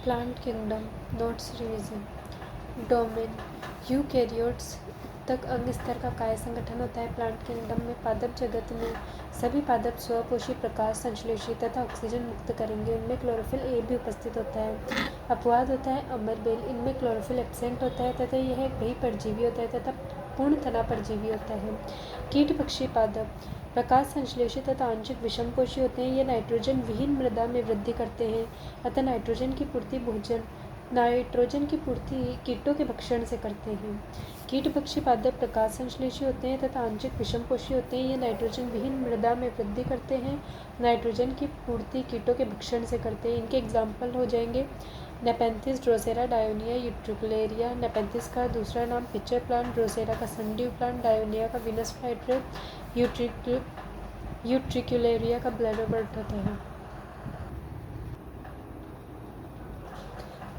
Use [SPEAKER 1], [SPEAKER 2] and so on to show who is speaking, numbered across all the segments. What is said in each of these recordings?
[SPEAKER 1] Plant kingdom notes revision. Domain eukaryotes तक अंग स्तर का काय संगठन होता है। प्लांट किंगडम में पादप जगत में सभी पादप स्वपोषी प्रकाश संश्लेषी तथा ऑक्सीजन मुक्त करेंगे। इनमें क्लोरोफिल ए भी उपस्थित होता है। अपवाद होता है अमरबेल, इनमें क्लोरोफिल एब्सेंट होता है तथा यह एक बही परजीवी होता है तथा पूर्ण तना परजीवी होता है। कीट पक्षी पादप प्रकाश संश्लेषी तथा आंशिक विषमपोषी होते हैं। ये नाइट्रोजन विहीन मृदा में वृद्धि करते हैं अतः नाइट्रोजन की पूर्ति कीटों के भक्षण से करते हैं। कीट पक्षी पादप प्रकाश संश्लेषी होते हैं तथा आंशिक विषमपोषी होते हैं। ये नाइट्रोजन विहीन मृदा में वृद्धि करते हैं, नाइट्रोजन की पूर्ति कीटों के भक्षण से करते हैं। इनके एग्जाम्पल हो जाएंगे Nepenthes, Drosera, Dionaea, utricularia. Nepenthes का दूसरा नाम पिक्चर प्लांट, ड्रोसेरा का सनड्यू प्लांट, डायोनिया का विनस फ्लाइट्रेप, यूट्रिकुलेरिया का ब्लैडर बर्ड होता है।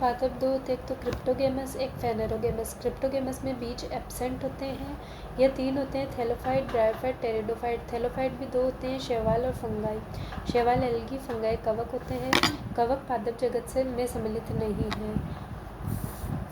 [SPEAKER 1] पादप दो होते हैं, एक तो क्रिप्टोगेमस, एक फेनेरोगेमस। क्रिप्टोगेमस में बीज एब्सेंट होते हैं। यह तीन होते हैं, थैलोफाइट, ब्रायोफाइट, टेरिडोफाइट। थैलोफाइट भी दो होते हैं, शैवाल और फंगाई। शैवाल एल्गी, फंगाई कवक होते हैं। कवक पादप जगत से में सम्मिलित नहीं है।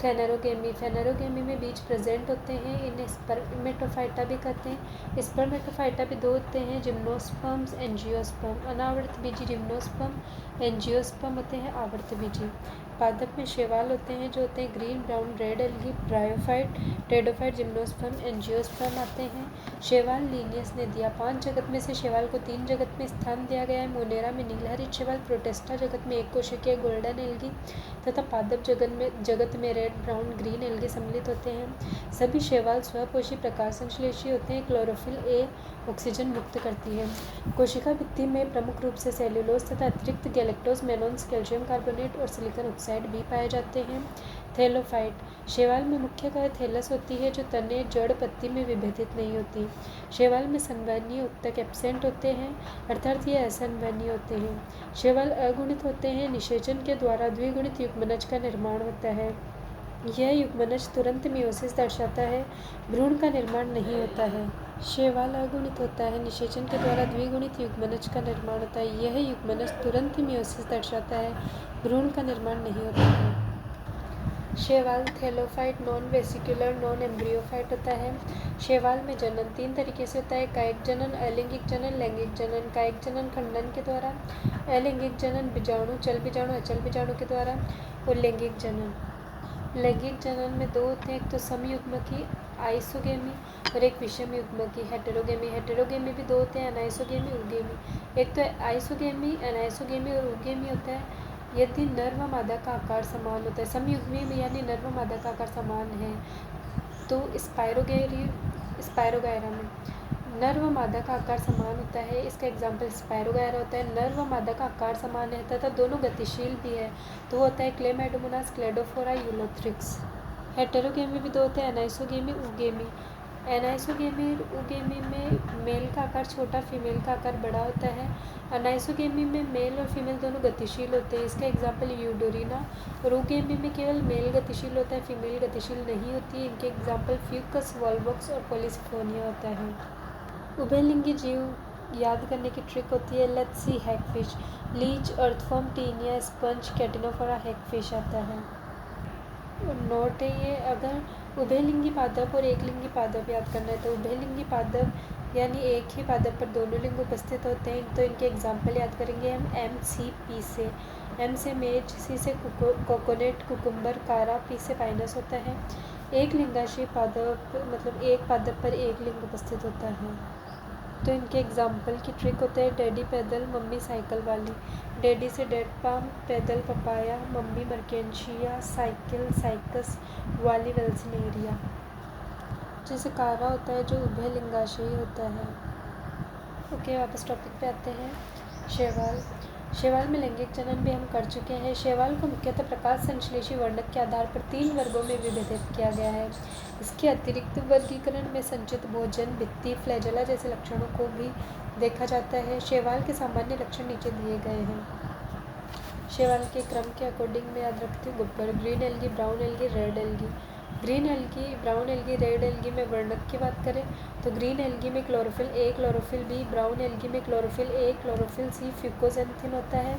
[SPEAKER 1] फेनेरोगेमी में बीज प्रेजेंट होते हैं। इन्हें स्पर्मेटोफाइटा भी कहते हैं। स्पर्मेटोफाइटा भी दो होते हैं, जिम्नोस्पर्म्स, एंजियोस्पर्म। अनावर्त बीजी जिम्नोस्पर्म, एंजियोस्पर्म होते हैं आवर्त बीजी। पादप में शैवाल होते हैं जो होते हैं green, brown, red algae, bryophyte, pteridophyte, gymnosperm, angiosperm आते हैं। शैवाल लीनियस ने दिया। 5 जगत में से शैवाल को 3 जगत में स्थान दिया गया है। मोनेरा में नीलहरित शैवाल, प्रोटेस्टा जगत में एक कोशिकीय गोल्डन एल्गी तथा पादप जगत में रेड, ब्राउन, ग्रीन एल्गी सम्मिलित होते हैं। सभी शैवाल स्वपोषी प्रकाश संश्लेषी होते हैं। क्लोरोफिल ए ऑक्सीजन मुक्त करती है। कोशिका भित्ति में प्रमुख रूप से सेल्यूलोज तथा अतिरिक्त गैलेक्टोज, मेनोन्स, कैल्शियम कार्बोनेट और सिलिकॉन ऑक्साइड भी पाए जाते हैं। थैलोफाइट शैवाल में मुख्यतः थैलस होती है जो तने, जड़, पत्ती में विभेदित नहीं होती। शैवाल में संवहनीय उत्तक एब्सेंट होते हैं, अर्थात ये असंवहनीय होते हैं। शैवाल अगुणित होते हैं। निषेचन के द्वारा द्विगुणित युग्मनज का निर्माण होता है। यह युग्मनज तुरंत मियोसिस दर्शाता है, भ्रूण का निर्माण नहीं होता है। शैवाल अगुणित होता है। निषेचन के द्वारा द्विगुणित युग्मनज का निर्माण होता है। यह युग्मनज तुरंत मियोसिस दर्शाता है, भ्रूण का निर्माण नहीं होता है। शैवाल थैलोफाइट, नॉन वेसिकुलर, नॉन एम्ब्रियोफाइट होता है। शैवाल में जनन 3 तरीके से होता है, कायिक जनन, अलैंगिक जनन, लैंगिक जनन। कायिक जनन खंडन के द्वारा, अलैंगिक जनन बीजाणु, चल बीजाणु, अचल बीजाणु के द्वारा और लैंगिक जनन। लैंगिक जनन में दो होते हैं, एक तो समयुग्मकी आइसोगेमी और एक विषम युग्मकी हेटेरोगेमी। हेटेरोगेमी भी दो होते हैं, अनाइसोगेमी, उगेमी। एक तो आइसोगेमी, अनाइसोगेमी और उगेमी होता है यदि नर व मादा का आकार समान होता है। समयुग्मी में यानी नर व मादा का आकार समान है। तो स्पायरोगायरा में नर व मादा का आकार समान होता है। इसका एग्जाम्पल स्पायरोगायरा होता है। नर व मादा का आकार समान है तथा दोनों गतिशील भी है, तो होता है क्लेमाइडोमोनास, क्लेडोफोरा, यूलोथ्रिक्स। हेटेरोगेमी भी दो होते हैं, अनाइसोगेमी, उगेमी। एनाइसोगेमी और उगेमी में मेल का आकार छोटा, फीमेल का आकार बड़ा होता है। अनाइसोगेमी में मेल और फीमेल दोनों गतिशील होते हैं। इसका एग्जाम्पल यूडोरिना। और उगेमी में केवल मेल गतिशील होता है, फीमेल गतिशील नहीं होती है। इनके एग्जाम्पल फ्यूकस, वॉलबॉक्स और पॉलीसिफोनिया होता है। उभयलिंगी जीव याद करने की ट्रिक होती है, let's see hagfish, leech, earthworm, taenia, sponge, ctenophora, hagfish आता है। नोट है ये, अगर उभयलिंगी पादप और एकलिंगी पादप याद करना है तो उभयलिंगी पादप यानी एक ही पादप पर दोनों लिंग उपस्थित होते हैं, तो इनके एग्जाम्पल याद करेंगे हम एम, सी, पी से। एम से मेज, सी से कोकोनट, कुकुम्बर, कारा, पी से पाइनस होता है। एक लिंगाशी पादप मतलब एक पादप पर एक लिंग उपस्थित होता है, तो इनके एग्जाम्पल की ट्रिक होते हैं डैडी पैदल, मम्मी साइकिल वाली। डैडी से डेड पाम, पैदल papaya, mummy Marchantia, cycle cycas, वाली वेल्सिनेरिया। जैसे कारा होता है जो उभय लिंगाशयी होता है। ओके, वापस टॉपिक पे आते हैं। शैवाल शैवाल में लैंगिक जनन भी हम कर चुके हैं। शैवाल को मुख्यतः प्रकाश संश्लेषी वर्णक के आधार पर 3 वर्गों में विभेदित किया गया है। इसके अतिरिक्त वर्गीकरण में संचित भोजन, भित्ति, फ्लैजेला जैसे लक्षणों को भी देखा जाता है। शैवाल के सामान्य लक्षण नीचे दिए गए हैं। शैवाल के क्रम के अकॉर्डिंग में याद रखते हैं गुब्बर, green algae, brown algae, red algae. Green algae, brown algae, red algae में वर्णक की बात करें तो ग्रीन एल्गी में chlorophyll A, chlorophyll B, brown algae में chlorophyll A, chlorophyll C, fucoxanthin होता है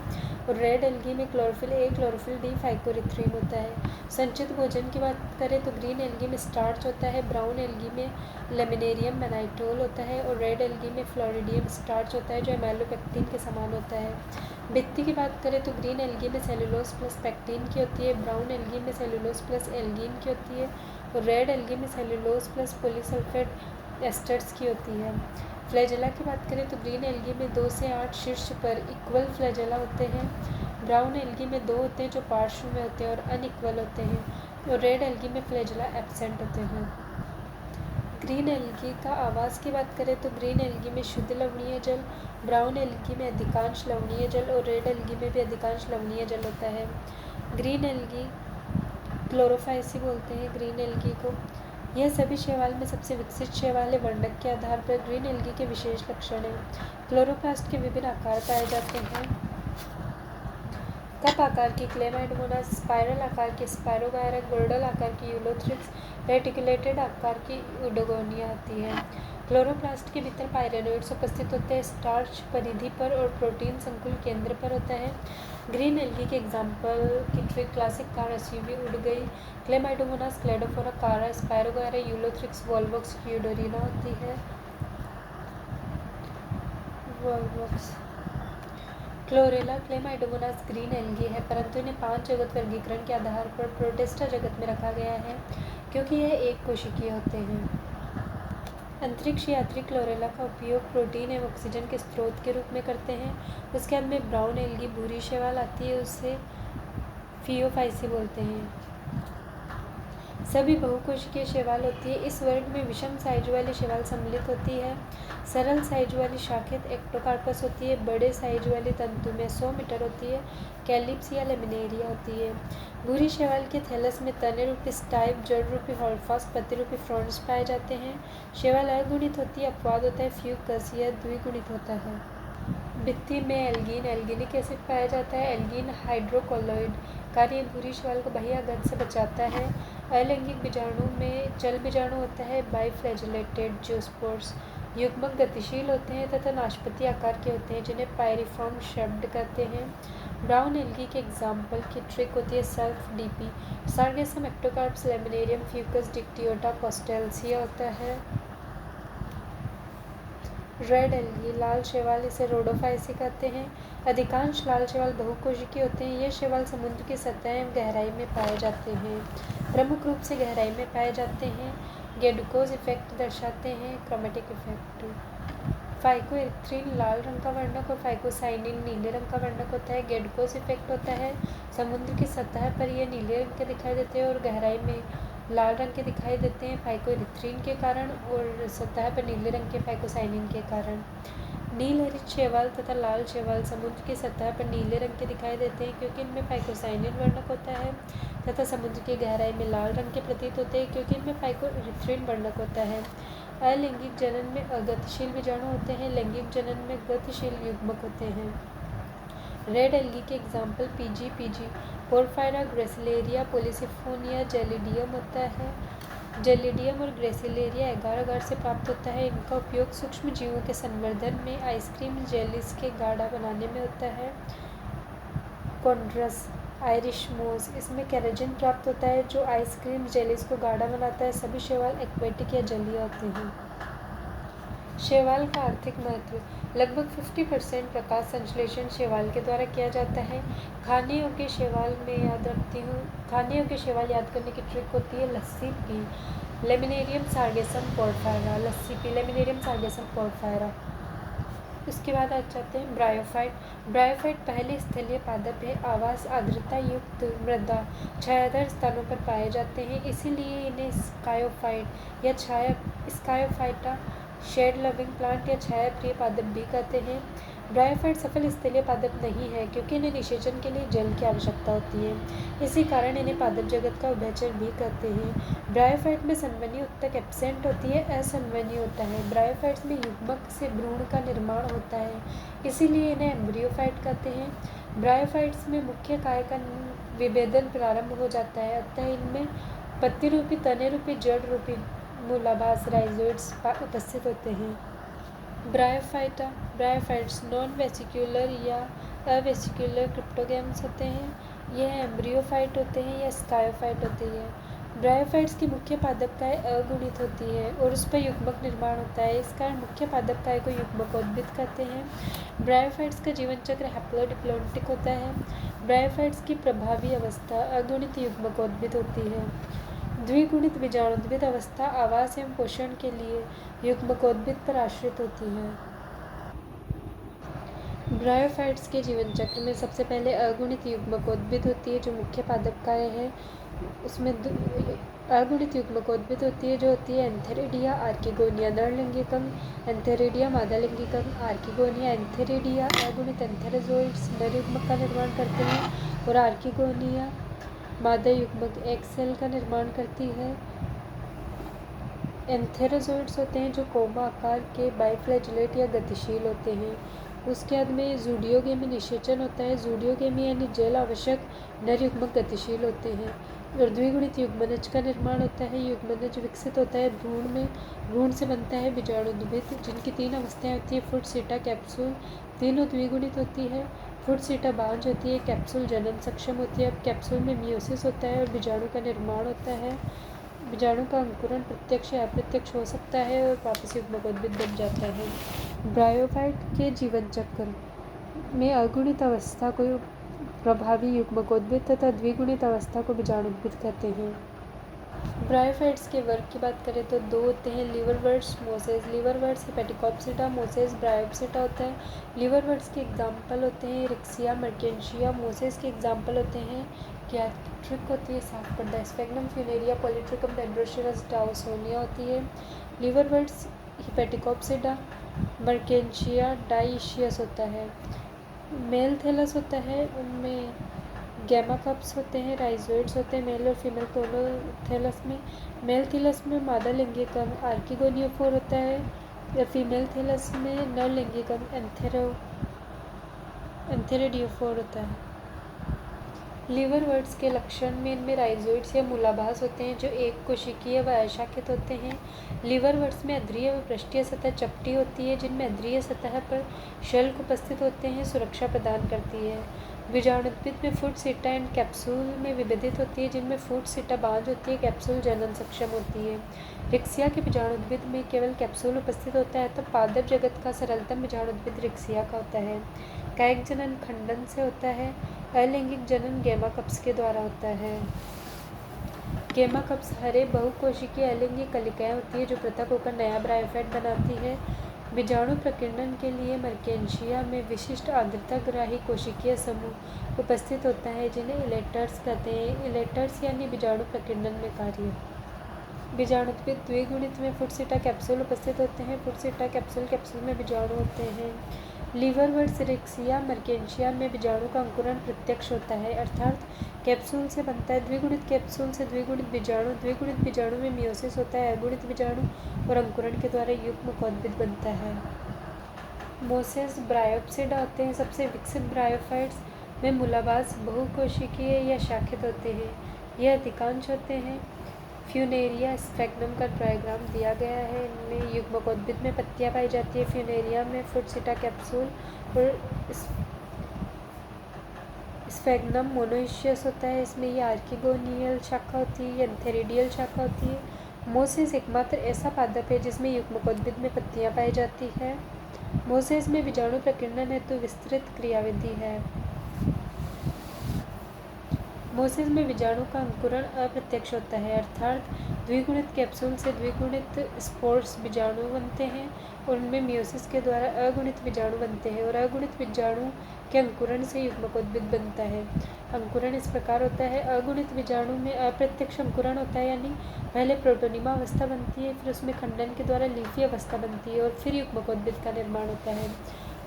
[SPEAKER 1] और रेड एल्गी में chlorophyll A, chlorophyll D, phycoerythrin होता है। संचित भोजन की बात करें तो ग्रीन एल्गी में स्टार्च होता है, ब्राउन एल्गी में लेमिनेरियम मैनाइटोल होता है और रेड एल्गी में फ्लोरिडियम स्टार्च होता है जो एमाइलोपेक्टिन के समान होता है। भित्ति की बात करें तो ग्रीन एल्गी में सेलुलोज प्लस पेक्टिन की होती है, ब्राउन एल्गी में सेलुलोज प्लस एल्गीन की होती है और रेड एल्गी में सेलुलोज प्लस पॉलीसल्फेट एस्टर्स की होती है। फ्लैजेला की बात करें तो ग्रीन एल्गी में 2 से 8 शीर्ष पर इक्वल फ्लैजेला होते हैं, ब्राउन एल्गी में 2 होते हैं जो पार्श्व में होते हैं और अनइक्वल होते हैं और रेड एल्गी में फ्लैजेला एब्सेंट होते हैं। ग्रीन एल्गी का आवास की बात करें तो ग्रीन एल्गी में शुद्ध लवणीय जल, ब्राउन एल्गी में अधिकांश लवणीय जल और रेड एल्गी में भी अधिकांश लवणीय जल होता है। ग्रीन एल्गी क्लोरोफाइसी बोलते हैं ग्रीन एल्गी को। यह सभी शैवाल में सबसे विकसित शैवाल है। वर्णक के आधार पर ग्रीन एल्गी के विशेष लक्षण हैं। क्लोरोप्लास्ट के विभिन्न आकार पाए जाते हैं। कप आकार की क्लेमाइडोमोनास, स्पाइरल आकार की स्पायरोगायरा, गोल्डल आकार की यूलोथ्रिक्स, रेटिकुलेटेड आकार की यूडोगोनिया आती है। क्लोरोप्लास्ट के भीतर पायरेनोइड्स उपस्थित होते हैं। स्टार्च परिधि पर और प्रोटीन संकुल केंद्र पर होता है। ग्रीन एल्गी के एग्जाम्पल की ट्रिक क्लासिक कार, एसयूवी, उड़ गई, क्लेमाइडोमोनास, क्लेडोफोरा, कारा, स्पायरोगायरा, यूलोथ्रिक्स, वोल्वोक्स, यूडोरिना होती है। Volvox chlorella Chlamydomonas green algae है, परंतु इन्हें 5 जगत वर्गीकरण के आधार पर प्रोटिस्टा जगत में रखा गया है क्योंकि यह एक कोशिकीय होते हैं। अंतरिक्ष यात्री क्लोरेला का उपयोग प्रोटीन एवं ऑक्सीजन के स्रोत के रूप में करते हैं। उसके बाद में ब्राउन एल्गी भूरी शैवाल आती है, उसे फियोफाइसी बोलते हैं। सभी बहुकोशिकीय शैवाल होती है। इस वर्ग में विषम साइज वाली शैवाल सम्मिलित होती है। सरल साइज वाली शाखित एक्टोकार्पस होती है। बड़े साइज वाली तंतु में 100 मीटर होती है। कैलिप्स या लेमिनेरिया होती है। भूरी शैवाल के थैलस में तने रूपी स्टाइप, जड़ रूपी हॉल्फास्ट, पत्ती रूपी फ्रॉन्ट्स पाए जाते हैं। शैवाल अगुणित होती है, अपवाद होता है फ्यूकस, यह द्विगुणित होता है। भित्ति में एल्गीन, एल्गीनिक एसिड पाया जाता है। एल्गीन हाइड्रोकोलोइड कार्य भूरी शैवाल को बाह्यघात से बचाता है। अलैंगिक बीजाणु में जल बीजाणु होता है। बाइफ्लैजेलेटेड जियोस्पोर्स युग्मक गतिशील होते हैं तथा नाशपाती आकार के होते हैं जिन्हें पायरिफॉर्म शब्द कहते हैं। ब्राउन एल्गी के एग्जाम्पल की ट्रिक होती है सल्फ डीपी, Sargassum, Ectocarpus, Laminaria, Fucus, Dictyota, कॉस्टेल्सिया होता है। रेड एल्गी लाल शैवाल, इसे रोडोफाइसी कहते हैं। अधिकांश लाल शैवाल बहुकोशिकीय होते हैं। ये शैवाल समुद्र की सतह एवं गहराई में पाए जाते हैं। प्रमुख रूप से गहराई में पाए जाते हैं। गेडुकोज इफेक्ट दर्शाते हैं। Chromatic effect. फाइकोइरिथ्रिन लाल रंग का वर्णक और फाइकोसाइनिन नीले रंग का वर्णक होता है। गेडुकोज इफेक्ट होता है समुद्र की सतह पर ये नीले रंग के दिखाई देते हैं और गहराई में लाल रंग के दिखाई देते हैं फाइकोइरिथ्रिन के कारण और सतह पर नीले रंग के फाइकोसाइनिन के कारण। नील हरित शैवाल तथा लाल शैवाल समुद्र की सतह पर नीले रंग के दिखाई देते हैं क्योंकि इनमें फाइकोसाइनिन वर्णक होता है तथा समुद्र की गहराई में लाल रंग के प्रतीत होते हैं क्योंकि इनमें फाइकोइरिथ्रिन वर्णक होता है। अलैंगिक जनन में अगतिशील बीजाणु होते हैं। लैंगिक जनन में गतिशील युग्मक होते हैं। रेड एल्गी के एग्जाम्पल पीजी, पोरफायरा, ग्रेसिलेरिया, पोलिसिफोनिया, जेलिडियम होता है। जेलिडियम और ग्रेसिलेरिया एगार अगार से प्राप्त होता है। इनका उपयोग सूक्ष्म जीवों के संवर्धन में आइसक्रीम जेलीस के गाढ़ा बनाने में होता है। कॉन्ड्रस आयरिश मोस, इसमें केराटिन प्राप्त होता है जो आइसक्रीम जेलीस को गाढ़ा बनाता है। सभी शैवाल एक्वेटिक या जलीय होते हैं। शैवाल का आर्थिक महत्व लगभग 50% प्रकाश संश्लेषण शैवाल के द्वारा किया जाता है। खाने योग्य शैवाल में याद रखती हूँ, खाने योग्य शैवाल याद करने की ट्रिक होती है लस्सी पी, लेमिनेरियम सार्गेसम पोरफायरा, लस्सी पी, लेमिनेरियम सार्गेसम पोरफायरा। उसके बाद आ जाते हैं ब्रायोफाइट। ब्रायोफाइट पहले स्थलीय पादप है। आवास आर्द्रता युक्त मृदा छायादार स्थानों पर पाए जाते हैं, इसीलिए इन्हें स्कायोफाइट या स्कायोफाइटा, शेड लविंग प्लांट या छाया प्रिय पादप भी कहते हैं। ब्रायोफाइट सफल स्थलीय पादप नहीं है क्योंकि इन्हें निषेचन के लिए जल की आवश्यकता होती है। इसी कारण इन्हें पादप जगत का उभयचर भी कहते हैं। ब्रायोफाइट में संवहनी उत्तक एब्सेंट होती है, असंवहनी होता है। ब्रायोफाइट्स में युग्मक से भ्रूण का निर्माण होता है, इसीलिए इन्हें एम्ब्रियोफाइट कहते हैं। ब्रायोफाइट्स में मुख्य काय का विभेदन प्रारंभ हो जाता है, अतः इनमें पत्ती रूपी, तने रूपी, जड़ रूपी मूलाभास राइजोइड्स उपस्थित होते हैं। ब्रायोफाइटा ब्रायोफाइट्स नॉन वेसिक्यूलर या अवेसिक्यूलर क्रिप्टोगैम्स होते हैं। यह एम्ब्रियोफाइट होते हैं या स्कायोफाइट होती है। ब्रायोफाइट्स की मुख्य पादपकाय अगुणित होती है और उस पर युग्मक निर्माण होता है। इस कारण मुख्य पादपकाय को युग्मकोद्भिद कहते हैं। ब्रायोफाइट्स का जीवन चक्र हैप्लोडिप्लोइडिक होता है। ब्रायोफाइट्स की प्रभावी अवस्था अगुणित युग्मकोद्भिद होती है। द्विगुणित बीजाणुद्भिद अवस्था आवास एवं पोषण के लिए युग्मकोद्भिद पर आश्रित होती है। ब्रायोफाइट्स के जीवन चक्र में सबसे पहले अगुणित युग्मकोद्भिद होती है जो मुख्य पादपकाय है। उसमें अगुणित युग्मकोद्भिद होती है जो होती है एंथेरिडिया, आर्किगोनिया नरलिंगिक अंग, एंथेरिडिया मादा लिंगिक अंग, आर्किगोनिया एंथेरिडिया। अगुणित एंथेरोजोइड्स नर युग्मक का निर्माण करते हैं और आर्किगोनिया मादा युग्मक एक सेल का निर्माण करती है। एंथेरोजोइड्स होते हैं जो कोमा आकार के बाइफ्लैजिलेट या गतिशील होते हैं। उसके बाद में जूडियोगेमी निषेचन होता है। जूडियोगेमी यानी जल आवश्यक नर युग्मक गतिशील होते हैं और द्विगुणित युग्मनज का निर्माण होता है। युग्मनज विकसित होता है भ्रूण में। भ्रूण से बनता है बीजाणुद्भिद जिनकी 3 अवस्थाएं होती है फुट, सीटा, कैप्सूल। तीनों द्विगुणित होती है। फुट, सीटा बांझ होती है, कैप्सूल जनन सक्षम होती है। अब कैप्सूल में मियोसिस होता है और बीजाणु का निर्माण होता है। बीजाणु का अंकुरण प्रत्यक्ष या अप्रत्यक्ष हो सकता है और वापस युग्मकोद्भिद बन जाता है। ब्रायोफाइट के जीवन चक्र में अगुणित अवस्था को प्रभावी युग्मकोद्भिद तथा द्विगुणित अवस्था को बीजाणुद्भिद कहते हैं। ब्रायोफाइट्स के वर्ग की बात करें तो 2 होते हैं लिवरवर्ट्स, मोसेस। लिवरवर्ट्स हेपेटिकोप्सिटा, मोसेस ब्रायोप्सिटा होता है। लिवरवर्ट्स के एग्जाम्पल होते हैं रिक्सिया, मर्केंशिया। मोसेस के एग्जाम्पल होते हैं गैस्ट्रिक होती है, साफ पर्दा, स्फेग्नम, फ्यूनेरिया, पॉलीट्रिकम, डेंड्रोशिरस, डाउसोनिया होती है। लिवरवर्ट्स हेपेटिकोप्सिटा, मर्केंशिया, डाइशियस होता है। मेल थैलस होता है, उनमें गैमा कप्स होते हैं, राइजोइड्स होते हैं मेल और फीमेल दोनों थैलस में। मेल थैलस में मादा लिंगिक अंग आर्किगोनियोफोर होता है या फीमेल थैलस में नर लिंगिक अंग एंथेरिडियोफोर होता है। लिवरवर्ट्स के लक्षण में इनमें राइजोइड्स या मूलाभास होते हैं जो एक कोशिकीय व अशाखित होते हैं। लिवरवर्ट्स में अध्रीय व पृष्ठीय सतह चपटी होती है जिनमें अध्रीय सतह पर शल्क उपस्थित होते हैं, सुरक्षा प्रदान करती है। बीजाणुद्भिद में फुट, सीटा एंड कैप्सूल में विभेदित होती है जिनमें फुट, सीटा बांझ होती है, कैप्सूल जनन सक्षम होती है। रिक्सिया के बीजाणुद्भिद में केवल कैप्सूल उपस्थित होता है तो पादप जगत का सरलतम बीजाणुद्भिद रिक्सिया का होता है। कायिक जनन खंडन से होता है। अलैंगिक जनन गैमा कप्स के द्वारा होता है। गैमा कप्स हरे बहुकोशिकीय अलैंगिक कलिकाएं होती है जो पृथक होकर नया ब्रायोफाइट बनाती है। बीजाणु प्रकीर्णन के लिए मर्केंशिया में विशिष्ट आर्द्रताग्राही कोशिकीय समूह उपस्थित होता है जिन्हें इलेटर्स कहते हैं। इलेटर्स यानी बीजाणु प्रकीर्णन में कार्य। बीजाणुद्भिद द्विगुणित में फुट, सीटा, कैप्सूल उपस्थित होते हैं। फुट, सीटा, कैप्सूल, कैप्सूल में बीजाणु होते हैं। लिवरवर्ट्स, रिक्सिया, मर्केंशिया में बीजाणु का अंकुरण प्रत्यक्ष होता है अर्थात कैप्सूल से बनता है। द्विगुणित कैप्सूल से द्विगुणित बीजाणु, द्विगुणित बीजाणु में मियोसिस होता है, अगुणित बीजाणु और अंकुरण के द्वारा युग्मकोद्भिद बनता है। मोसेस ब्रायोप्सिडा होते हैं। सबसे विकसित ब्रायोफाइट्स में मूलाभास बहुकोशिकीय या शाखित होते हैं। यह अधिकांश होते हैं। फ्यूनेरिया स्फेग्नम का डायग्राम दिया गया है। इनमें युग्मकोद्भिद में पत्तियां पाई जाती है। फ्यूनेरिया में फुट, सीटा, कैप्सूल और स्फेग्नम मोनोइशियस होता है। इसमें ये आर्किगोनियल शाखा होती है, एंथेरिडियल शाखा होती है। मोसेस एकमात्र ऐसा पादप है जिसमें युग्मकोद्भिद में पत्तियां पाई जाती है। मोसेस में बीजाणु प्रकीर्णन हेतु विस्तृत क्रियाविधि है। मोसेस में बीजाणु का अंकुरण अप्रत्यक्ष होता है अर्थात द्विगुणित कैप्सूल से द्विगुणित स्पोर्स बीजाणु बनते हैं और उनमें मियोसिस के द्वारा अगुणित बीजाणु बनते हैं और अगुणित बीजाणु के अंकुरण से युग्मकोद्भिद बनता है। अंकुरण इस प्रकार होता है। अगुणित बीजाणु में अप्रत्यक्ष अंकुरण होता है यानी पहले प्रोटोनिमा अवस्था बनती है, फिर उसमें खंडन के द्वारा लीफी अवस्था बनती है और फिर युग्मकोद्भिद का निर्माण होता है।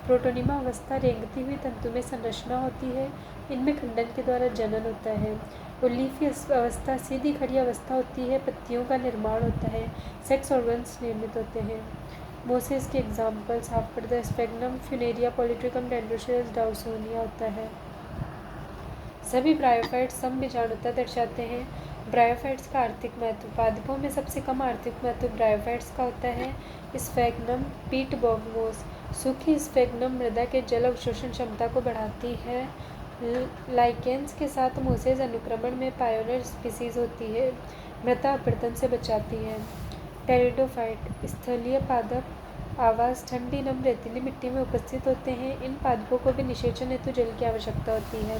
[SPEAKER 1] प्रोटोनिमा अवस्था रेंगती हुई तंतु में संरचना होती है। इनमें खंडन के द्वारा जनन होता है और लीफी अवस्था सीधी खड़ी अवस्था होती है। पत्तियों का निर्माण होता है, सेक्स ऑर्गन्स निर्मित होते हैं। मोसेस के एग्जाम्पल्स हाफ पर्दा, स्फेग्नम, फ्यूनेरिया, पॉलीट्रिकम, डेंड्रोशिरस, डाउसोनिया होता है। सभी ब्रायोफाइट्स सम बीजाणुता दर्शाते हैं। ब्रायोफाइट्स का आर्थिक महत्व। पादपों में सबसे कम आर्थिक महत्व ब्रायोफाइट्स का होता है। स्फैग्नम पीटबोगमोस। सूखी स्फैग्नम मृदा के जल अवशोषण क्षमता को बढ़ाती है। लाइकेन्स के साथ मोसेज अनुक्रमण में पायोनियर स्पीसीज होती है। मृदा अपरदन से बचाती है। टेरिडोफाइट स्थलीय पादप आवास ठंडी नम रेतीली मिट्टी में उपस्थित होते हैं। इन पादपों को भी निषेचन हेतु जल की आवश्यकता होती है।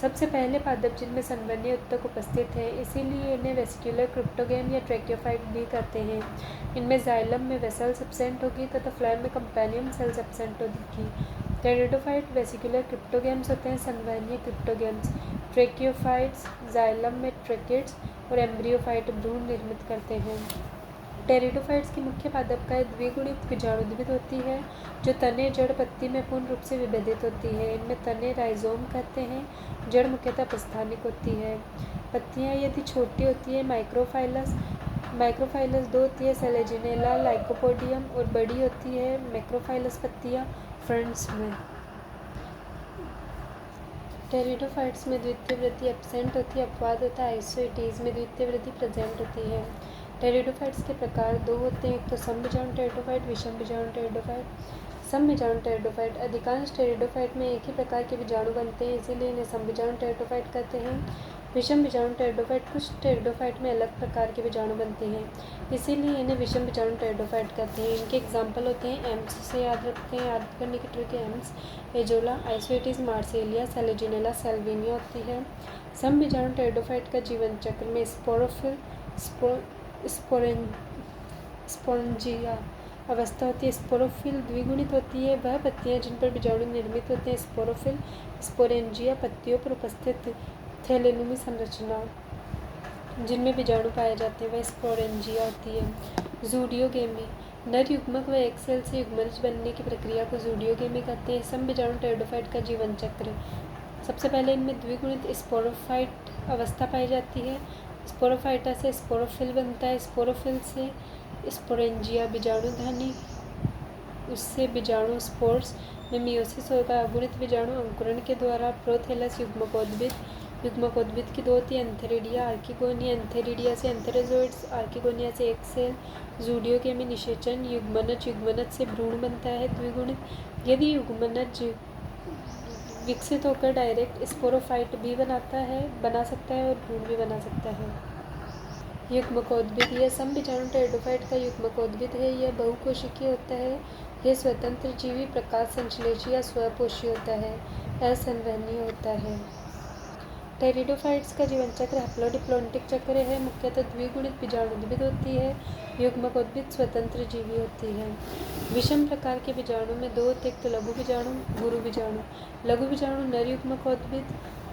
[SPEAKER 1] सबसे पहले पादप जिनमें संवहनीय उत्तक उपस्थित है, इसीलिए इन्हें वेसिकुलर क्रिप्टोगेम या ट्रैकियोफाइट भी कहते हैं। इनमें जाइलम में वेसल्स एब्सेंट होगी तथा फ्लोएम में कंपेनियन सेल्स एब्सेंट होगी। टेरिडोफाइट वेसिकुलर क्रिप्टोगेम्स होते हैं, संवहनीय क्रिप्टोगेम्स। ट्रैकियोफाइट्स जाइलम में ट्रैकिड्स और एम्ब्रियोफाइट भ्रूण निर्मित करते हैं। टेरिडोफाइट्स की मुख्य पादपकाय द्विगुणित बीजाणुद्भिद होती है, जो तने जड़ पत्ती में पूर्ण रूप से विभेदित होती है। इनमें तने राइजोम कहते हैं। जड़ मुख्यतः अपस्थानिक होती है। पत्तियां यदि छोटी होती है माइक्रोफाइलस 2 होती है, सेलेजिनेला लाइकोपोडियम, और बड़ी होती है मैक्रोफाइलस पत्तियां फर्न्स में। टेरिडोफाइट्स में द्वितीय वृद्धि एब्सेंट होती है, अपवाद होता है आइसोइटीज में द्वितीय वृद्धि प्रेजेंट होती है। टेरिडोफाइट्स के प्रकार दो होते हैं, एक तो समबीजाणु टेरिडोफाइट, विषम बीजाणु टेरिडोफाइट। समबीजाणु टेरिडोफाइट अधिकांश टेरिडोफाइट में एक ही प्रकार के बीजाणु बनते हैं, इसीलिए इन्हें समबीजाणु टेरिडोफाइट कहते हैं। विषम बीजाणु टेरिडोफाइट कुछ टेरिडोफाइट में अलग प्रकार के बीजाणु बनते हैं, इसीलिए इन्हें विषम बीजाणु टेरिडोफाइट कहते हैं। इनके एग्जाम्पल होते हैं एम्स से याद रखते हैं, याद करने की ट्रिक है एम्स, एजोला, आइसोइटिस, मार्सेलिया, सेलेजिनेला, सेल्विनिया होती है। समबीजाणु टेरिडोफाइट का जीवन चक्र में स्पोरोफिल स्पोरेंजिया अवस्था होती है। स्पोरोफिल द्विगुणित होती है, वह पत्तियां जिन पर बीजाणु निर्मित होते हैं। स्पोरोफिल स्पोरेंजिया पत्तियों पर उपस्थित थैलेनुमी संरचना जिनमें बीजाणु पाए जाते हैं, वह स्पोरेंजिया होती है। जूडियोगेमी नर युग्मक व एक सेल से युग्मनज बनने की प्रक्रिया को जूडियोगेमी कहते हैं। समबीजाणु टेरिडोफाइट का जीवन चक्र। सबसे पहले इनमें द्विगुणित स्पोरोफाइट अवस्था पाई जाती है। स्पोरोफाइटा से स्पोरोफिल बनता है। स्पोरोफिल से स्पोरेंजिया बीजाणुधानी, उससे बीजाणु स्पोर्स में मियोसिस होगा। अगुणित बीजाणु अंकुरण के द्वारा प्रोथेलस युग्मकोद्भिद की दो होती है, एंथेरिडिया आर्किगोनिया। एंथेरिडिया से एंथेरोजोइड्स, आर्किगोनिया से एक सेल। जूडियोगेमी निषेचन युग्मनज से भ्रूण बनता है द्विगुणित। यदि युग्मनज विकसित होकर डायरेक्ट स्पोरोफाइट भी बना सकता है और भ्रूण भी बना सकता है। युग्मकोद्भिद यह समबीजाणु टेरिडोफाइट का युग्मकोद्भिद है। यह बहुकोशिकीय होता है। यह स्वतंत्र जीवी, प्रकाश संश्लेषी या स्वपोषी होता है, असंवहनीय होता है। टेरिडोफाइट्स का जीवन चक्र हैप्लोडिप्लोइडिक चक्र है। मुख्यतः द्विगुणित बीजाणुद्भिद होती है। युग्मकोद्भिद स्वतंत्र जीवी होती है। विषम प्रकार के बीजाणु में दो होते, एक तो लघु बीजाणु, गुरु बीजाणु। लघु बीजाणु नर युग्मकोद्भिद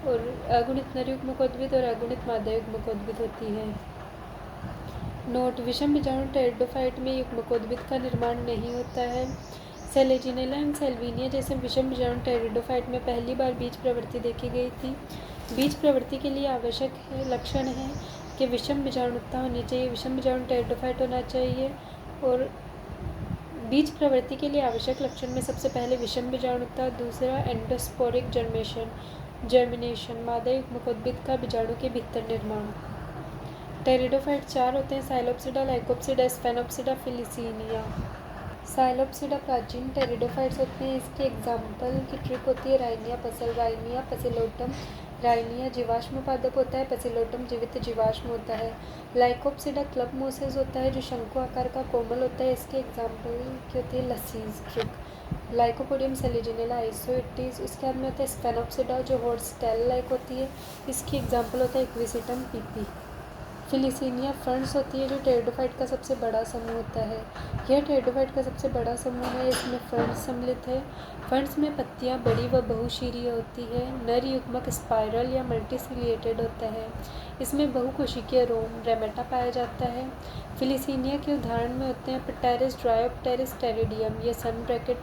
[SPEAKER 1] और अगुणित नर युग्मकोद्भिद और अगुणित मादा युग्मकोद्भिद होती है। नोट: विषम बीजाणु टेरिडोफाइट में युग्मकोद्भिद का निर्माण नहीं होता है। सेलेजिनेला एंड सेल्विनिया जैसे विषम बीजाणु टेरिडोफाइट में पहली बार बीज प्रवृत्ति देखी गई थी। बीज प्रवृत्ति के लिए आवश्यक लक्षण है कि विषम बीजाणुता होनी चाहिए, विषम बीजाणु टेरिडोफाइट होना चाहिए। और बीज प्रवृत्ति के लिए आवश्यक लक्षण में सबसे पहले विषम बीजाणुता, दूसरा एंडोस्पोरिक जर्मिनेशन, मादा युग्मकोद्भिद का बीजाणु के भीतर निर्माण। टेरिडोफाइट 4 होते हैं, साइलोप्सिडा, लाइकोप्सिडा, स्फेनोप्सिडा, फिलिसीनिया। साइलोप्सिडा प्राचीन टेरिडोफाइट्स होते हैं। इसके एग्जाम्पल की ट्रिक होती है राइनिया पसल, राइनिया पसिलोटम। राइनिया जीवाश्म पादप होता है, पसिलोटम जीवित जीवाश्म होता है। लाइकोप्सिडा क्लब मोसेस होता है, जो शंकु आकार का कोमल होता है। इसके एग्जाम्पल की होती है लसीज ट्रिक। Lycopodium Selaginella Isoetes. उसके बाद में होता है स्फेनोप्सिडा, जो हॉर्सटेल लाइक होती है। इसकी एग्जाम्पल होता है इक्विसिटम पीपी। फिलिसीनिया फर्न्स होती है, जो टेरिडोफाइट का सबसे बड़ा समूह होता है। यह टेरिडोफाइट का सबसे बड़ा समूह है। इसमें फर्न्स सम्मिलित है। फर्न्स में पत्तियां बड़ी व बहुशीरीय होती है। नर युग्मक स्पाइरल या मल्टीसिलिएटेड होता है। इसमें बहुकोशिकीय रोम रेमेटा पाया जाता है। फिलिसीनिया के उदाहरण में होते हैं पटेरिस, ड्रायोप्टेरिस, टेरिडियम। ये सन ब्रैकेट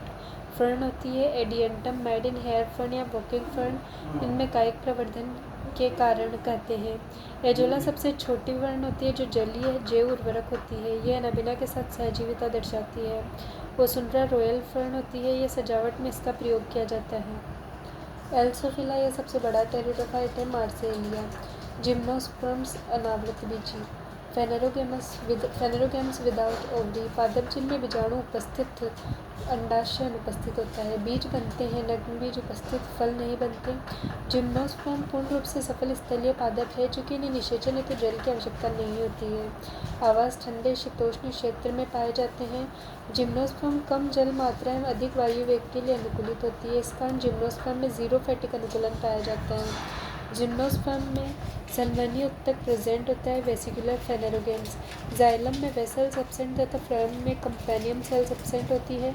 [SPEAKER 1] फर्न होती है। Adiantum, maidenhair fern या वॉकिंग फर्न, इनमें कायिक प्रवर्धन के कारण कहते हैं। एजोला सबसे छोटी वर्ण होती है, जो जलीय जैव उर्वरक होती है। यह एनाबिना के साथ सहजीविता दर्शाती है। ओसुंड्रा रॉयल फर्न होती है, यह सजावट में इसका प्रयोग किया जाता है। एल्सोफिला यह सबसे बड़ा टेरिडोफाइट है। मार्सेलिया जिम्नोस्पर्म्स अनावृत बीजी। फेनेरोगेम्स विदाउट ओवरी। पादप जिनमें बीजाणु उपस्थित अंडाशय अनुपस्थित होता है। बीज बनते हैं, नग्न बीज उपस्थित, फल नहीं बनते। जिम्नोस्पर्म पूर्ण रूप से सफल स्थलीय पादप है, चूँकि इन्हें निषेचन हेतु जल की आवश्यकता नहीं होती है। आवास ठंडे शीतोष्ण क्षेत्र में पाए जाते हैं। जिम्नोस्पर्म कम जल मात्रा एवं अधिक वायु वेग के लिए अनुकूलित होती है। इस कारण जिम्नोस्पर्म में जीरो फैटिक अनुकूलन पाया जाता है। जिम्नोस्पर्म में सनवनी उत्तक प्रेजेंट होता है। वेसिकुलर फेनेरोगेम्स। जाइलम में वेसल्स एब्सेंट तथा फ्लोएम में कंपेनियम सेल्स एब्सेंट होती है।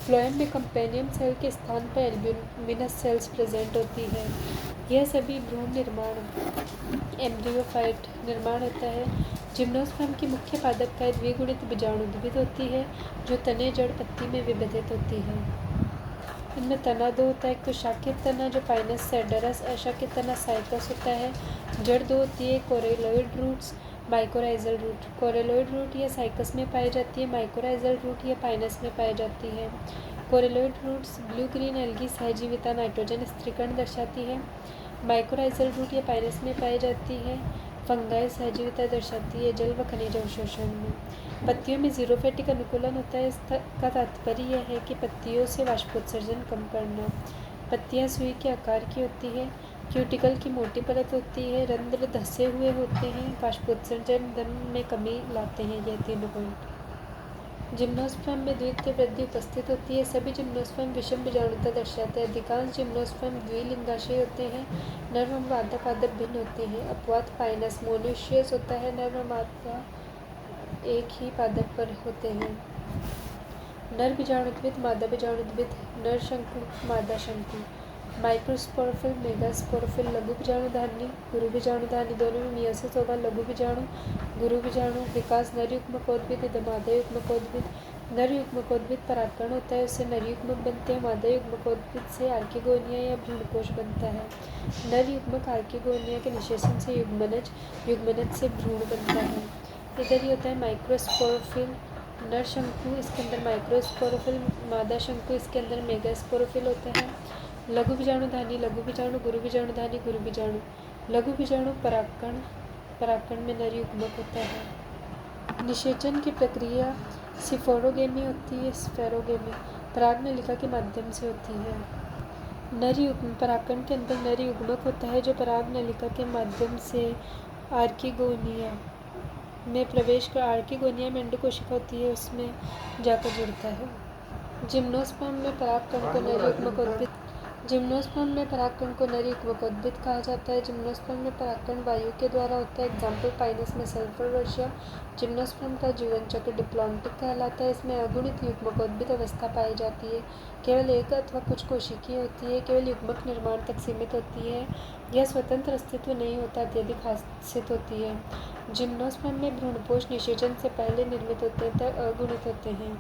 [SPEAKER 1] फ्लोएम में कंपेनियम सेल के स्थान पर एल्ब्यूमिनस सेल्स प्रेजेंट होती है। यह सभी भ्रूण निर्माण एम्ब्रियोफाइट निर्माण होता है। जिम्नोस्पर्म की मुख्य पादप काय द्विगुणित बीजाणुद्भिद होती है, जो तने जड़ पत्ती में विभेदित होती है। इनमें तना दो होता है, एक तो शाखित तना जो पाइनस सेडरस, अशाखित तना साइकस होता है। जड़ दो होती है, coralloid roots, mycorrhizal root. Coralloid root या साइकस में पाई जाती है, माइकोराइजल रूट या पाइनस में पाई जाती है। Coralloid roots blue green algae सहजीविता नाइट्रोजन स्थिरीकरण दर्शाती है। माइकोराइजल रूट या पाइनस में पाई जाती है, फंगाई सहजीविता दर्शाती है जल व खनिज अवशोषण में। पत्तियों में जीरो फैटिक अनुकूलन होता है। इसका तात्पर्य यह है कि पत्तियों से वाष्पोत्सर्जन कम करना। पत्तियां सुई के आकार की होती है। क्यूटिकल की मोटी परत होती है। रंध्र धंसे हुए होते हैं। वाष्पोत्सर्जन दर में कमी लाते हैं यह तीनों पॉइंट। जिम्नोस्पर्म में द्वितीय वृद्धि उपस्थित होती है। सभी जिम्नोस्पर्म विषम बीजाणुता दर्शाते हैं। अधिकांश जिम्नोस्पर्म द्विलिंगाशयी होते हैं। नर व मादा पादप भिन्न होते हैं। अपवाद पाइनस मोनोशियस होता है। नर व मादा एक ही पादप पर होते हैं। नर बीजाणुद्भिद, मादा बीजाणुद्भिद। नर शंकु, मादा शंकु। Microsporophyll, megasporophyll. लघु बीजाणुधानी, गुरु बीजाणुधानी दोनों में मियोसिस होगा। लघु बीजाणु, गुरु बीजाणु। विकास नर युग्मकोद्भिद, मादा युग्मकोद्भिद। नर युग्मकोद्भिद परागकण होता है, उससे नर युग्मक बनते हैं। मादा युग्मकोद्भिद से आर्किगोनिया या भ्रूणकोश बनता है। नर युग्मक आर्किगोनिया के निषेचन से युग्मनज, युग्मनज से भ्रूण बनता है। इधर ही होता है माइक्रोस्पोरोफिल। नर शंकु, इसके अंदर माइक्रोस्पोरोफिल। मादा शंकु, इसके अंदर मेगास्पोरोफिल होता है। लघु बीजाणुधानी, लघु बीजाणु। गुरु बीजाणुधानी, गुरु बीजाणु। लघु बीजाणु परागकण, परागकण में नर युग्मक होता है। निषेचन की प्रक्रिया स्पोरोगेमी होती है। स्फेरोगेमी परागनलिका के माध्यम से होती है। नर युग्म परागकण के अंदर नर युग्मक होता है, जो परागनलिका के माध्यम से आर्किगोनिया में प्रवेश कर आर्किगोनिया में अंडकोशिका होती है, उसमें जाकर जुड़ता है। जिम्नोस्पर्म में परागकण को नर युग्मकोद्भिद जिम्नोस्पर्म में परागकण को नर युग्मकोद्भिद कहा जाता है। जिम्नोस्पर्म में परागकण वायु के द्वारा होता है। एग्जाम्पल पाइनस में सल्फर वर्षा। जिम्नोस्पर्म का जीवन चक्र डिप्लॉन्टिक कहलाता है। इसमें अगुणित युग्मकोद्भिद अवस्था पाई जाती है। केवल एक अथवा कुछ कोशिकीय होती है। केवल युग्मक निर्माण तक सीमित होती है। यह स्वतंत्र अस्तित्व नहीं होता, अत्यधिक हासित होती है। जिम्नोस्पर्म में भ्रूणपोष निषेचन से पहले निर्मित होते हैं तथा अगुणित होते हैं।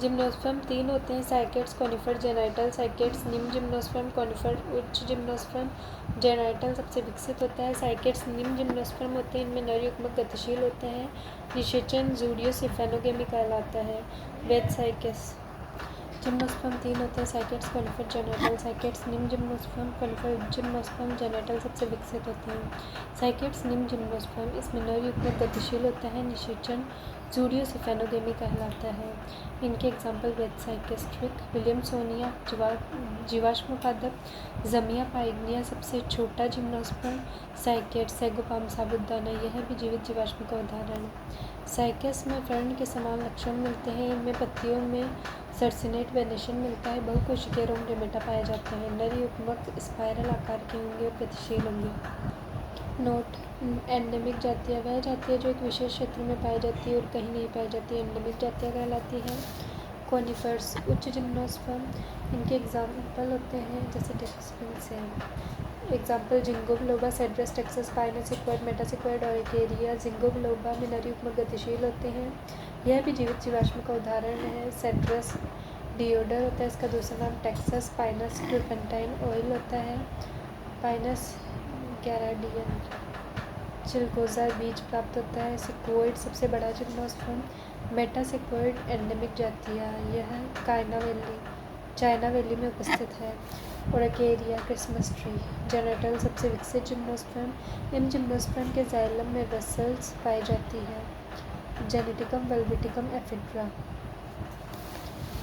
[SPEAKER 1] जिम्नोस्पर्म तीन होते हैं, साइकेट्स, कॉनिफर, जेनाइटल। साइकेट्स निम्न जिम्नोस्पर्म, कॉनिफर उच्च जिम्नोस्पर्म। जेनाइटल सबसे विकसित होता है। साइकेट्स निम्न जिम्नोस्पर्म होते हैं, इनमें नर युग्मक गतिशील होते हैं। निषेचन जूडियोसिफेनोगेमी कहलाता है। वेद साइकेस जिम्नोस्पर्म तीन होते हैं, साइकेट्स, कॉनिफर, जेनाइटल। साइकेट्स निम्न जिम्नोस्पर्म, कॉनिफर उच्च जिम्नोस्पर्म, जेनाइटल सबसे विकसित होते हैं। साइकेट्स निम्न जिम्नोस्पर्म, इसमें नर युग्मक गतिशील होता है। निषेचन जूडियोसिफेनोगेमी कहलाता है। इनके एग्जाम्पल वेद साइकेस्ट्रिक, विलियमसोनिया जीवाश्म पादप, जमिया पाइग्निया सबसे छोटा जिम्नोस्पर्म, साइकेट्स, सैगोपाम साबुदाना यह भी जीवित जीवाश्म का उदाहरण है। साइकेस में फर्न के समान लक्षण मिलते हैं। इनमें पत्तियों में सर्सिनेट वेनेशन मिलता है। बहुकोशिकीय रोमडेमेटा पाए जाते हैं। नर युग्मक स्पाइरल आकार के होंगे और गतिशील होंगे। नोट: एंडेमिक जातियाँ वह जातियाँ जो एक विशेष क्षेत्र में पाई जाती है और कहीं नहीं पाई जाती एंडेमिक जातियाँ कहलाती हैं। कॉनिफर्स उच्च जिम्नोस्पर्म, इनके एग्जाम्पल होते हैं जैसे टेक्सपिंस है। Example Ginkgo biloba, Cedrus Taxus, Pinus Sequoia, Metasequoia और एकेरिया। जिंगो बिलोबा में नर युग्मक गतिशील होते हैं, यह भी जीवित जीवाश्म का उदाहरण है। सेड्रस डिओडर होता है, इसका दूसरा नाम टेक्सस। पाइनस ट्रिपेंटाइन ऑयल होता है। पाइनस कैराडियन चिलगोजा बीज प्राप्त होता है। सिक्वोइड सबसे बड़ा जिम्नोस्पर्म। मेटासिक्वोइड एंडेमिक जातियाँ, यह चाइना वैली में उपस्थित है। ओराकेरिया क्रिसमस ट्री। जेनेटल सबसे विकसित जिम्नोस्पर्म। इन जिम्नोस्पर्म के जाइलम में वेसल्स पाई जाती है। जेनेटिकम वेल्वेटिकम एफिड्रा।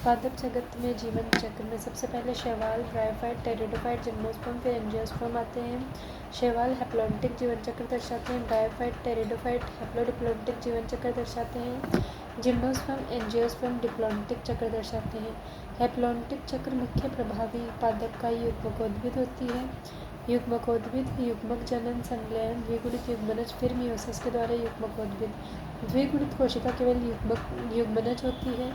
[SPEAKER 1] पादप जगत में जीवन चक्र में सबसे पहले शैवाल, ब्रायोफाइट, टेरिडोफाइट, जिम्नोस्पर्म, फिर एंजियोस्पर्म आते हैं। शैवाल हैप्लॉन्टिक जीवन चक्र दर्शाते हैं। ब्रायोफाइट, टेरिडोफाइट हैप्लोडिप्लॉन्टिक जीवन चक्र दर्शाते हैं। जिम्नोस्पर्म, एंजियोस्पर्म डिप्लॉन्टिक चक्र दर्शाते हैं। हैप्लॉन्टिक चक्र मुख्य प्रभावी पादप का युग्मकोद्भिद होती है। युग्मकोद्भिद युग्मक जनन, संलयन, द्विगुणित युग्मनज, फिर मियोसिस के द्वारा युग्मकोद्भिद। द्विगुणित कोशिका केवल युग्मनज होती है।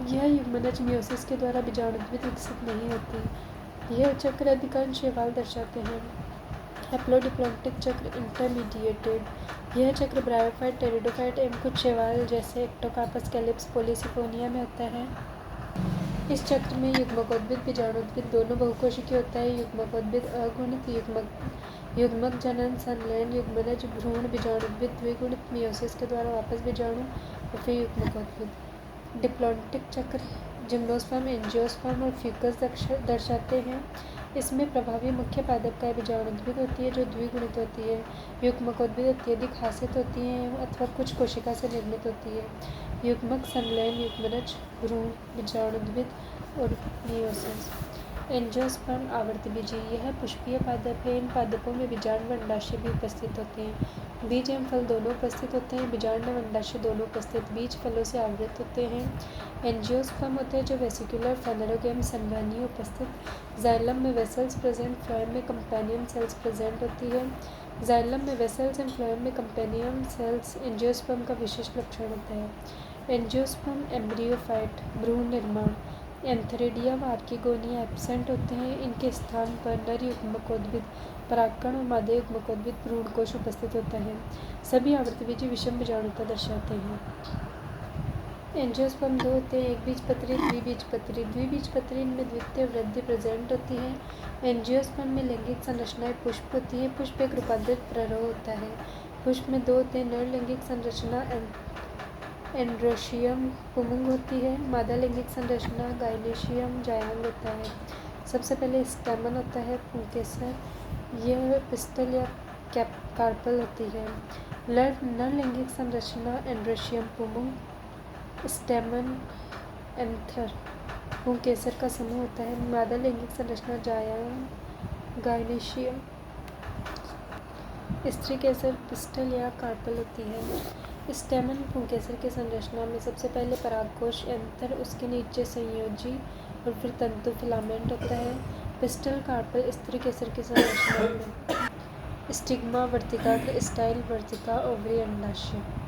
[SPEAKER 1] यह युग्मनज मियोसिस के द्वारा बीजाणुद्भिद विकसित नहीं होती। यह चक्र अधिकांश शैवाल दर्शाते हैं। हैप्लोडिप्लॉन्टिक चक्र इंटरमीडिएटेड। यह चक्र ब्रायोफाइट, टेरिडोफाइट एवं कुछ शैवाल जैसे एक्टोकार्पस, कैलिप्स, पोलिसिफोनिया में होता है। इस चक्र में युग्मकोद्भिद बीजाणुद्भिद दोनों बहुकोशिकीय होता है। युग्मकोद्भिद अगुणित युग्मक जनन, संलयन, युग्मनज, भ्रूण, बीजाणुद्भिद, द्विगुणित मियोसिस के द्वारा वापस बीजाणु और फिर युग्मकोद्भिद। डिप्लॉन्टिक चक्र जिम्नोस्पर्म, एंजियोस्पर्म और फ्यूकस दर्शाते हैं। इसमें प्रभावी मुख्य पादप का बीजाणुद्भिद होती है जो द्विगुणित होती है। युग्मकोद्भिद अत्यधिक हासित होती हैं अथवा कुछ कोशिका से निर्मित होती है। युग्मक, संलयन, युग्मनज, भ्रूण, बीजाणुद्भिद और मियोसिस। एंजियोस्पर्म आवर्तबीजी। यह पुष्पीय पादप है। इन पादपों में बीजांड व अंडाशय भी उपस्थित होते हैं। बीज एवं फल दोनों उपस्थित होते हैं। बीजांड एवं अंडाशय दोनों उपस्थित। बीज फलों से आवृत होते हैं। एंजियोस्पर्म होते हैं जो वेसिकुलर, फेनेरोग एवं संवहनीय उपस्थित। जाइलम में वेसल्स प्रेजेंट, फ्लोएम में कंपेनियम सेल्स प्रेजेंट होती है। जाइलम में वेसल्स एंड फ्लोएम में कंपेनियम सेल्स एंजियोस्पर्म का विशेष लक्षण होता है। एंजियोस्पर्म एम्ब्रियोफाइट, भ्रूण निर्माण। एंथेरिडिया व आर्किगोनिया एब्सेंट होते हैं। इनके स्थान पर नर युग्मकोद्भिद परागकण और मादा युग्मकोद्भिद भ्रूणकोश उपस्थित होता है। सभी आवर्तबीजी विषम बीजाणुता दर्शाते हैं। एंजियोस्पर्म दो होते हैं, एक बीजपत्री, द्विबीजपत्री। द्विबीजपत्री इनमें द्वितीय वृद्धि प्रेजेंट होती है। एंजियोस्पर्म में लैंगिक संरचनाएं पुष्प होती है। पुष्प एक रूपांतरित प्ररोह होता है। पुष्प में दो होते हैं, नर लैंगिक संरचना एंड्रोशियम पुंगुंग होती है। मादा लैंगिक संरचना गायनेशियम जायांग होता है। सबसे पहले स्टैमन होता है पुंकेसर। यह पिस्टल या कार्पल होती है। नर लैंगिक संरचना एंड्रोशियम पुंगुंग, स्टैमन, एंथर, पुंकेसर का समूह होता है। मादा लैंगिक संरचना जायांग, गायनेशियम, स्त्री केसर, पिस्टल या कार्पल होती है। स्टैमन पुंकेसर की संरचना में सबसे पहले परागकोश, एंथर, उसके नीचे संयोजी और फिर तंतु फिलामेंट होता है। पिस्टल कार्पल स्त्री केसर की संरचना में स्टिग्मा, वर्तिकाग्र, स्टाइल, वर्तिका, ओवरी, अंडाशय।